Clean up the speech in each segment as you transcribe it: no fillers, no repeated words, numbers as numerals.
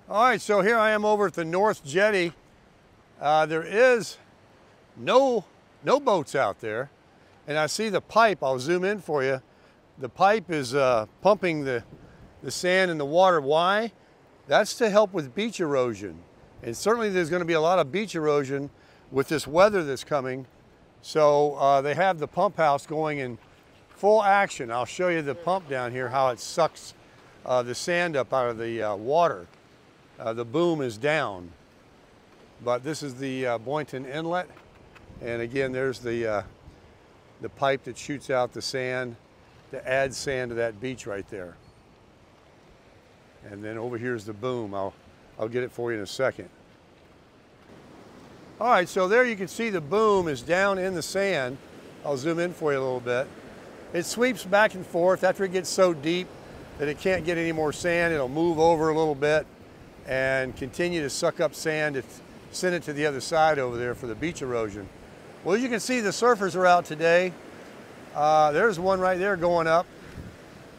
All right, so here I am over at the North Jetty. There is no boats out there, and I see the pipe. I'll zoom in for you. The pipe is pumping the sand and the water. Why? That's to help with beach erosion. And certainly there's going to be a lot of beach erosion with this weather that's coming. So they have the pump house going in full action. I'll show you the pump down here, how it sucks the sand up out of the water. The boom is down. But this is the Boynton Inlet. And again, there's the pipe that shoots out the sand to add sand to that beach right there. And then over here's the boom. I'll get it for you in a second. All right, so there you can see the boom is down in the sand. I'll zoom in for you a little bit. It sweeps back and forth. After it gets so deep that it can't get any more sand, it'll move over a little bit and continue to suck up sand to send it to the other side over there for the beach erosion. Well, you can see the surfers are out today. There's one right there going up.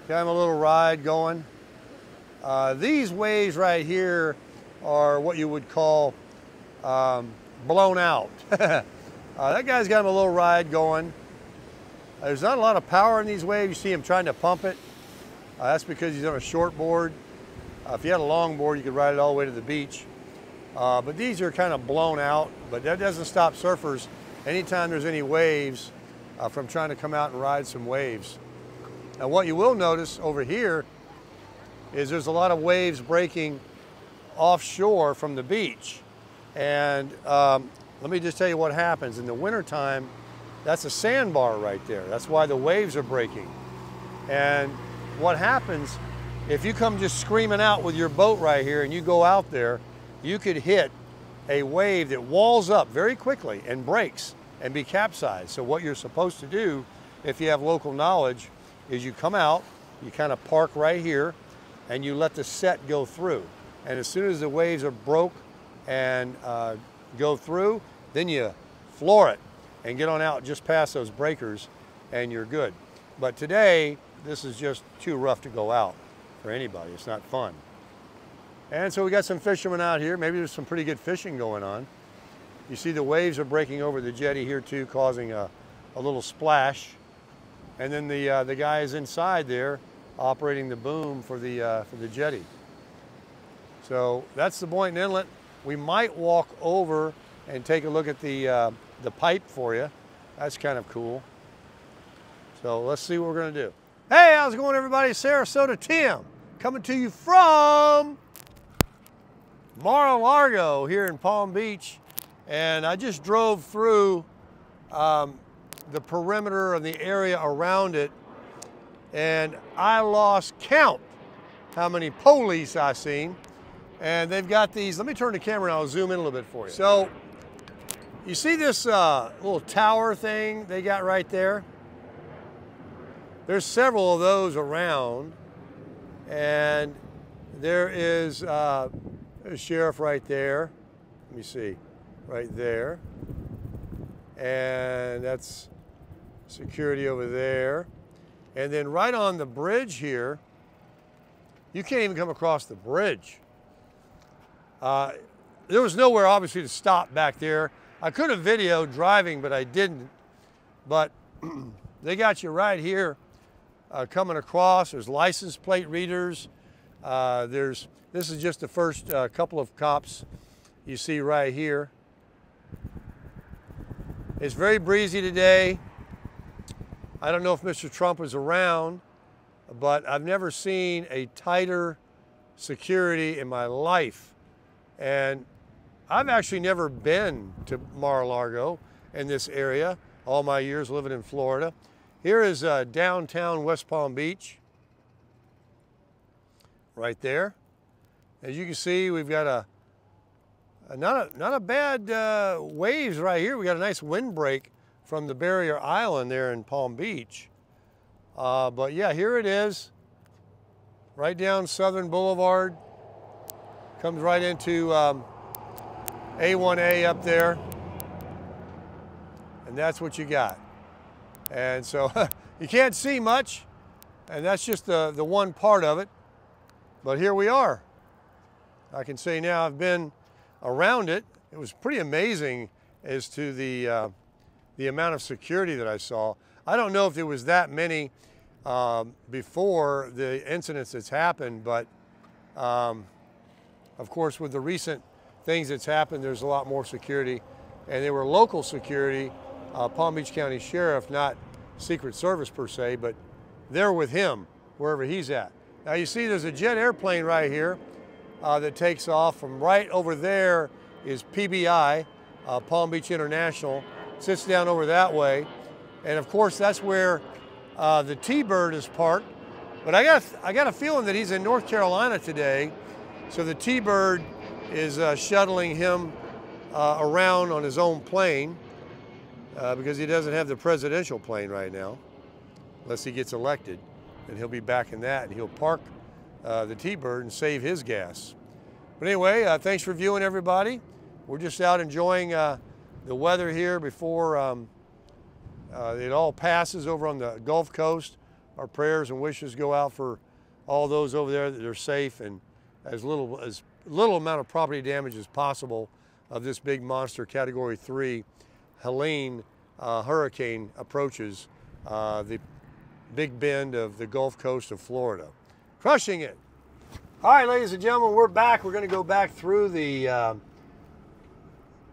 Got him a little ride going. These waves right here are what you would call blown out. That guy's got him a little ride going. There's not a lot of power in these waves. You see him trying to pump it. That's because he's on a short board. If you had a long board, you could ride it all the way to the beach. But these are kind of blown out, but that doesn't stop surfers anytime there's any waves from trying to come out and ride some waves. Now what you will notice over here is there's a lot of waves breaking offshore from the beach. And let me just tell you what happens. In the wintertime, that's a sandbar right there. That's why the waves are breaking. And what happens, if you come just screaming out with your boat right here and you go out there, you could hit a wave that walls up very quickly and breaks and be capsized. So what you're supposed to do, if you have local knowledge, is you come out, you kind of park right here, and you let the set go through. And as soon as the waves are broke and go through, then you floor it and get on out just past those breakers and you're good. But today, this is just too rough to go out for anybody. It's not fun. And so we got some fishermen out here. Maybe there's some pretty good fishing going on. You see the waves are breaking over the jetty here too, causing a little splash. And then the guy is inside there operating the boom for the jetty. So that's the Boynton Inlet. We might walk over and take a look at the pipe for you. That's kind of cool. So let's see what we're gonna do. Hey, how's it going everybody? Sarasota Tim, coming to you from Mar-A-Lago here in Palm Beach. And I just drove through the perimeter of the area around it, and I lost count how many police I seen. And they've got these, let me turn the camera and I'll zoom in a little bit for you. So you see this little tower thing they got right there? There's several of those around, and there is a sheriff right there. Let me see, right there. And that's security over there. And then right on the bridge here, you can't even come across the bridge. There was nowhere obviously to stop back there. I could have videoed driving, but I didn't. But they got you right here coming across. There's license plate readers. This is just the first couple of cops you see right here. It's very breezy today. I don't know if Mr. Trump is around, but I've never seen a tighter security in my life. And I've actually never been to Mar-a-Lago in this area all my years living in Florida. Here is downtown West Palm Beach, right there. As you can see, we've got not a bad waves right here. We got a nice windbreak from the barrier island there in Palm Beach. But yeah, here it is, right down Southern Boulevard. Comes right into A1A up there. And that's what you got. And so you can't see much, and that's just the one part of it. But here we are. I can say now I've been around it. It was pretty amazing as to the amount of security that I saw. I don't know if there was that many before the incidents that's happened, but of course with the recent things that's happened, there's a lot more security. And they were local security, Palm Beach County Sheriff, not Secret Service per se, but they're with him wherever he's at. Now you see there's a jet airplane right here that takes off from right over there is PBI, Palm Beach International, sits down over that way. And of course that's where the T-Bird is parked. But I got a feeling that he's in North Carolina today. So the T-Bird is shuttling him around on his own plane because he doesn't have the presidential plane right now, unless he gets elected. And he'll be back in that, and he'll park the T-Bird and save his gas. But anyway, thanks for viewing, everybody. We're just out enjoying the weather here before it all passes over on the Gulf Coast. Our prayers and wishes go out for all those over there that are safe, and as little amount of property damage as possible of this big monster Category 3 Helene hurricane approaches the Big Bend of the Gulf Coast of Florida. Crushing it. All right, ladies and gentlemen, we're back. We're going to go back through the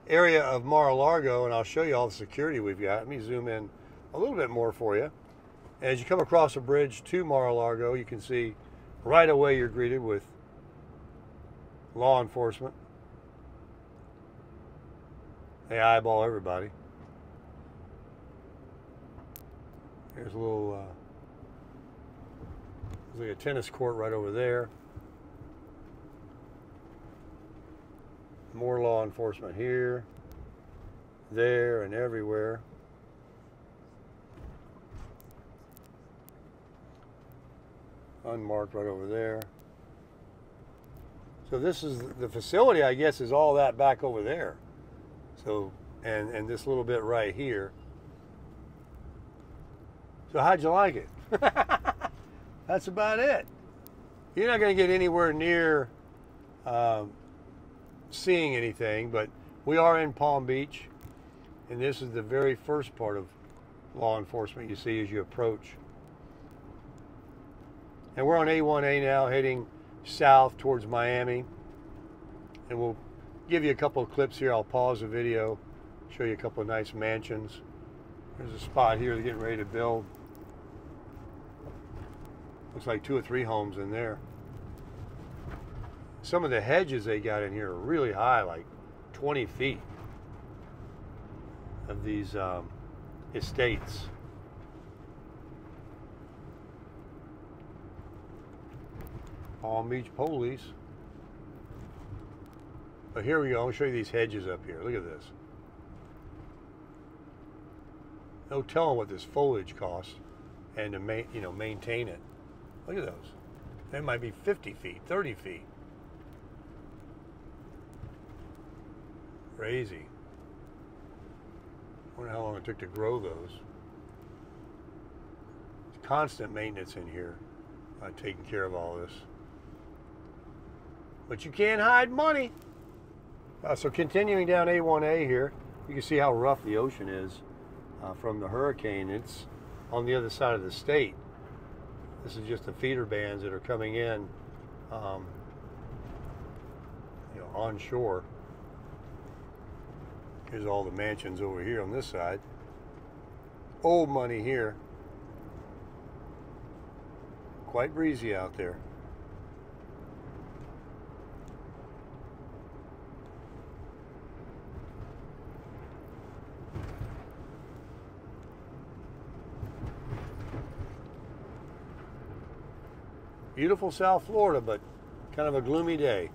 area of Mar-A-Lago, and I'll show you all the security we've got. Let me zoom in a little bit more for you. As you come across the bridge to Mar-A-Lago, you can see right away you're greeted with law enforcement. They eyeball everybody. There's a little, there's like a tennis court right over there. More law enforcement here, there, and everywhere. Unmarked right over there. So this is the facility, I guess, is all that back over there. So, and this little bit right here. So how'd you like it? That's about it. You're not going to get anywhere near seeing anything, but we are in Palm Beach, and this is the very first part of law enforcement you see as you approach. And we're on A1A now, heading south towards Miami, and we'll give you a couple of clips here. I'll pause the video, show you a couple of nice mansions. There's a spot here they're getting ready to build. Looks like 2 or 3 homes in there. Some of the hedges they got in here are really high, like 20 feet of these estates. Palm Beach police. But here we go. I'll show you these hedges up here. Look at this. No telling what this foliage costs and to maintain it. Look at those. They might be 50 feet, 30 feet. Crazy. I wonder how long it took to grow those. It's constant maintenance in here, taking care of all this. But you can't hide money. So continuing down A1A here, you can see how rough the ocean is from the hurricane. It's on the other side of the state. This is just the feeder bands that are coming in, onshore. Here's all the mansions over here on this side. Old money here. Quite breezy out there. Beautiful South Florida, but kind of a gloomy day.